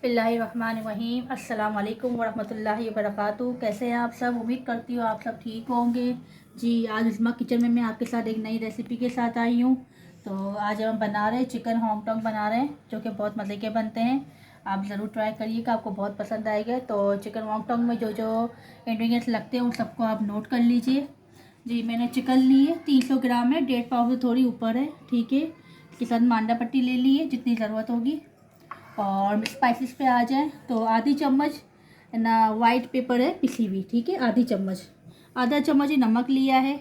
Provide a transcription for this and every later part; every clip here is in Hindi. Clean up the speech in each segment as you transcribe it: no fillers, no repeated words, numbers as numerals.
बिस्मिल्लाहिर्रहमानिर्रहीम। अस्सलाम वालेकुम वरहमतुल्लाहि वबरकातुहू। कैसे हैं आप सब? उम्मीद करती हूँ आप सब ठीक होंगे। जी, आज उस्मा किचन में मैं आपके साथ एक नई रेसिपी के साथ आई हूँ। तो आज हम बना रहे हैं चिकन होंगटोंग बना रहे हैं, जो कि बहुत मज़े के बनते हैं। आप ज़रूर ट्राई करिएगा, आपको बहुत पसंद आएगा। तो चिकन होंगटोंग में जो जो इंग्रेडिएंट्स लगते हैं उन सबको आप नोट कर लीजिए। जी, मैंने चिकन ली है 300 ग्राम है, 1.5 पाव से थोड़ी ऊपर है, ठीक है। इसके साथ मांडा पट्टी ले ली है जितनी ज़रूरत होगी। और स्पाइसेस पे आ जाए तो आधी चम्मच ना वाइट पेपर है पिसी हुई, ठीक है, आधी चम्मच। आधा चम्मच ही नमक लिया है।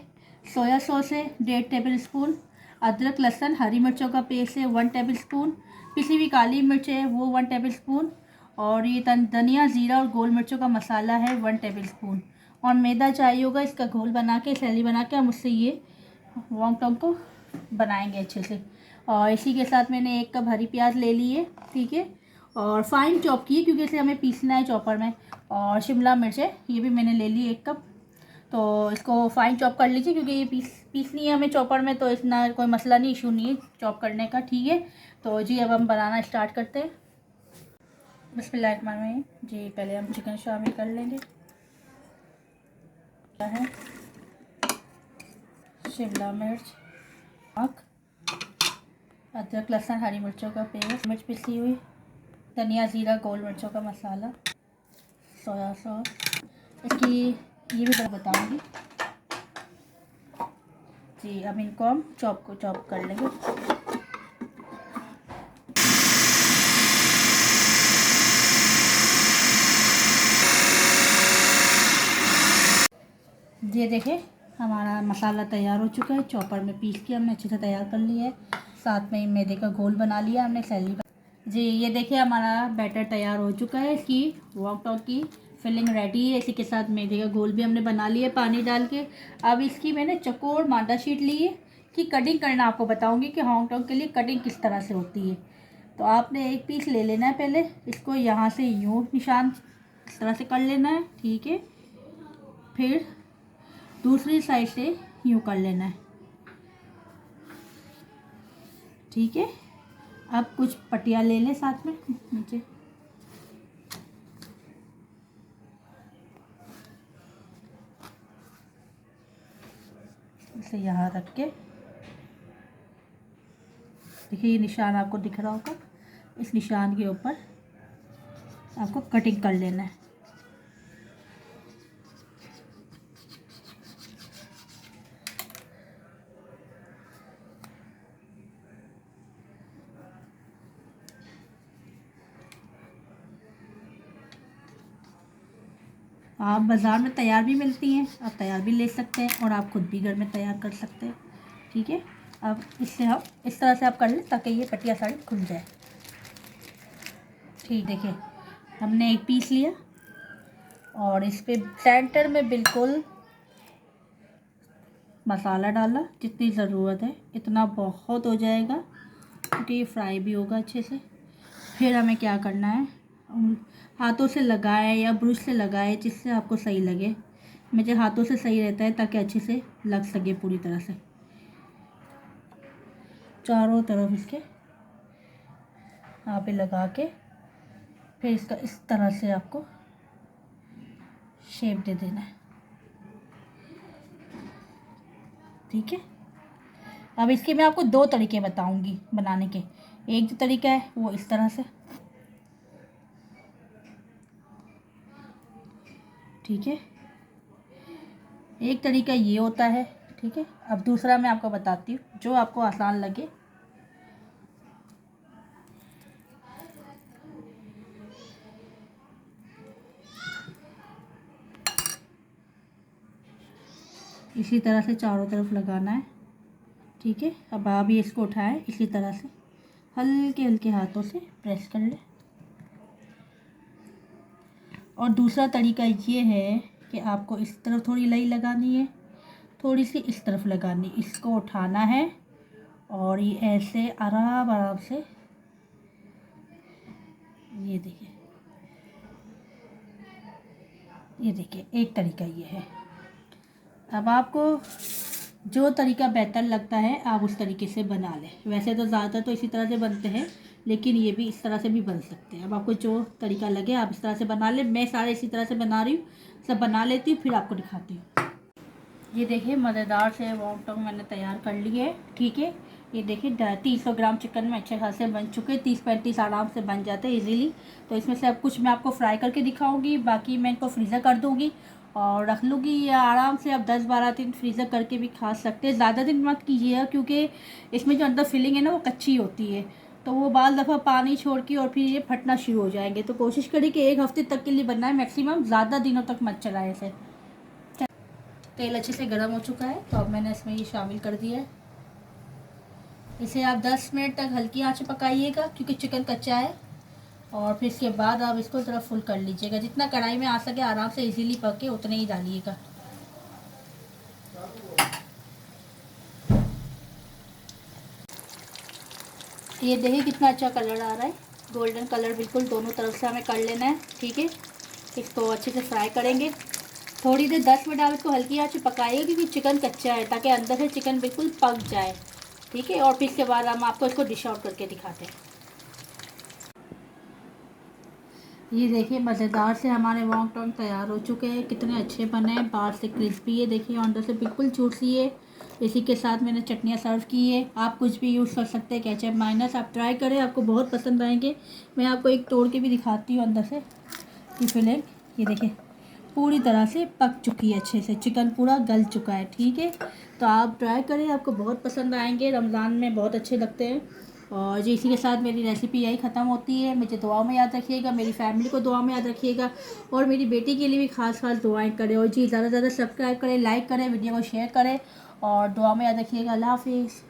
सोया सॉस है 1.5 टेबल स्पून। अदरक लहसुन हरी मिर्चों का पेस्ट है 1 टेबल स्पून। पिसी हुई काली मिर्च है वो 1 टेबल स्पून। और ये धनिया ज़ीरा और गोल मिर्चों का मसाला है 1 टेबल स्पून। और मैदा चाहिए होगा, इसका घोल बना के सैली बना के हम उससे ये होंगटोंग को बनाएंगे अच्छे से। और इसी के साथ मैंने 1 कप हरी प्याज ले ली है, ठीक है, और फाइन चॉप की है क्योंकि इसे हमें पीसना है चॉपर में। और शिमला मिर्च है, ये भी मैंने ले ली 1 कप। तो इसको फाइन चॉप कर लीजिए क्योंकि ये पीसनी है हमें चॉपर में, तो इतना कोई मसला नहीं, इशू नहीं है चॉप करने का, ठीक है। तो जी अब हम बनाना स्टार्ट करते हैं। बिस्मिल्लाहिर्रहमानिर्रहीम। जी, पहले हम चिकन शामिल कर लेंगे। क्या है? शिमला मिर्च, नमक, अदरक लहसुन हरी मिर्चों का पेस्ट, मिर्च पिसी हुई, धनिया ज़ीरा गोल मिर्चों का मसाला, सोया सॉस। इसकी ये भी बताऊंगी। जी, अब इनको हम चॉप कर लेंगे। ये देखें, हमारा मसाला तैयार हो चुका है। चॉपर में पीस के हमने अच्छे से तैयार कर लिया है। साथ में मैदे का घोल बना लिया हमने सैली। जी, ये देखिए हमारा बैटर तैयार हो चुका है। इसकी होंगटोंग की फिलिंग रेडी है। इसी के साथ मैदे का घोल भी हमने बना लिया पानी डाल के। अब इसकी मैंने चौकोर मांडा शीट ली है कि कटिंग करना आपको बताऊंगी कि होंगटोंग के लिए कटिंग किस तरह से होती है। तो आपने एक पीस ले लेना है, पहले इसको यहाँ से यूँ निशान इस तरह से कर लेना है, ठीक है। फिर दूसरी साइड से यूँ कर लेना है, ठीक है। अब कुछ पट्टियाँ ले लें साथ में नीचे, इसे यहाँ रख के देखिए ये निशान आपको दिख रहा होगा, इस निशान के ऊपर आपको कटिंग कर लेना है। आप बाज़ार में तैयार भी मिलती हैं, आप तैयार भी ले सकते हैं और आप खुद भी घर में तैयार कर सकते हैं, ठीक है। अब इससे हम इस तरह से आप कर लें ताकि ये पट्टियाँ सारी खुल जाए, ठीक। देखिए हमने एक पीस लिया और इस पे सेंटर में बिल्कुल मसाला डाला, जितनी ज़रूरत है इतना बहुत हो जाएगा क्योंकि ये फ्राई भी होगा अच्छे से। फिर हमें क्या करना है, हाथों से लगाए या ब्रश से लगाए जिससे आपको सही लगे। मुझे हाथों से सही रहता है ताकि अच्छे से लग सके पूरी तरह से चारों तरफ इसके यहाँ पे लगा के। फिर इसका इस तरह से आपको शेप दे देना है, ठीक है। अब इसके मैं आपको 2 तरीके बताऊंगी बनाने के। एक जो तरीका है वो इस तरह से, ठीक है। एक तरीका ये होता है, ठीक है। अब दूसरा मैं आपको बताती हूँ जो आपको आसान लगे। इसी तरह से चारों तरफ लगाना है, ठीक है। अब आप ये इसको उठाएं, इसी तरह से हल्के हल्के हाथों से प्रेस कर लें। और दूसरा तरीका ये है कि आपको इस तरफ थोड़ी लई लगानी है, थोड़ी सी इस तरफ लगानी, इसको उठाना है और ये ऐसे आराम आराम से, ये देखिए एक तरीका ये है। अब आपको जो तरीका बेहतर लगता है आप उस तरीके से बना लें। वैसे तो ज़्यादातर तो इसी तरह से बनते हैं, लेकिन ये भी इस तरह से भी बन सकते हैं। अब आपको जो तरीका लगे आप इस तरह से बना लें। मैं सारे इसी तरह से बना रही हूँ, सब बना लेती हूँ फिर आपको दिखाती हूँ। ये देखिए मज़ेदार से वॉन्टॉन्ग मैंने तैयार कर लिए है। ठीक है, ये देखिए 300 ग्राम चिकन में अच्छे खासे बन चुके, 30-35 आराम से बन जाते हैं इजीली। तो इसमें से अब कुछ मैं आपको फ्राई करके दिखाऊंगी, बाकी मैं इनको फ्रीज़र कर दूंगी और रख लूँगी। या आराम से आप 10-12 दिन फ्रीज़र करके भी खा सकते हैं। ज़्यादा दिन मत कीजिएगा क्योंकि इसमें जो अंदर फिलिंग है ना वो कच्ची होती है, तो वो बाल दफ़ा पानी छोड़ के और फिर ये फटना शुरू हो जाएंगे। तो कोशिश करिए कि 1 हफ्ते तक के लिए बनना है मैक्सिमम, ज़्यादा दिनों तक मत चलाएं इसे। तेल अच्छे से गर्म हो चुका है तो अब मैंने इसमें ये शामिल कर दिया है। इसे आप 10 मिनट तक हल्की आंच पे पकाइएगा क्योंकि चिकन कच्चा है। और फिर इसके बाद आप इसको ज़रा फुल कर लीजिएगा, जितना कढ़ाई में आ सके आराम से इजीली पके उतने ही डालिएगा। ये देखिए कितना अच्छा कलर आ रहा है, गोल्डन कलर बिल्कुल दोनों तरफ से हमें कर लेना है। ठीक है, इसको अच्छे से फ्राई करेंगे थोड़ी देर, 10 मिनट आप इसको हल्की आंच पे पकाइए क्योंकि चिकन कच्चा है, ताकि अंदर से चिकन बिल्कुल पक जाए। ठीक है, और फिर इसके बाद हम आपको इसको डिश आउट करके दिखाते हैं। ये देखिए मज़ेदार से हमारे वॉन्टॉन्ग तैयार हो चुके हैं, कितने अच्छे बने हैं, बाहर से क्रिस्पी है देखिए, अंदर से बिल्कुल जूसी है। इसी के साथ मैंने चटनियाँ सर्व की है, आप कुछ भी यूज़ कर सकते हैं, केचप माइनस। आप ट्राई करें, आपको बहुत पसंद आएंगे। मैं आपको एक तोड़ के भी दिखाती हूँ अंदर से कि फिलिंग ये देखिए पूरी तरह से पक चुकी है, अच्छे से चिकन पूरा गल चुका है। ठीक है, तो आप ट्राई करें, आपको बहुत पसंद आएंगे, रमज़ान में बहुत अच्छे लगते हैं। और जी इसी के साथ मेरी रेसिपी यही ख़त्म होती है। मुझे दुआ में याद रखिएगा, मेरी फैमिली को दुआ में याद रखिएगा और मेरी बेटी के लिए भी खास दुआएं करें। और जी ज़्यादा से ज़्यादा सब्सक्राइब करें, लाइक करें, वीडियो को शेयर करें और दुआ में याद रखिएगा। अल्लाह हाफिज़।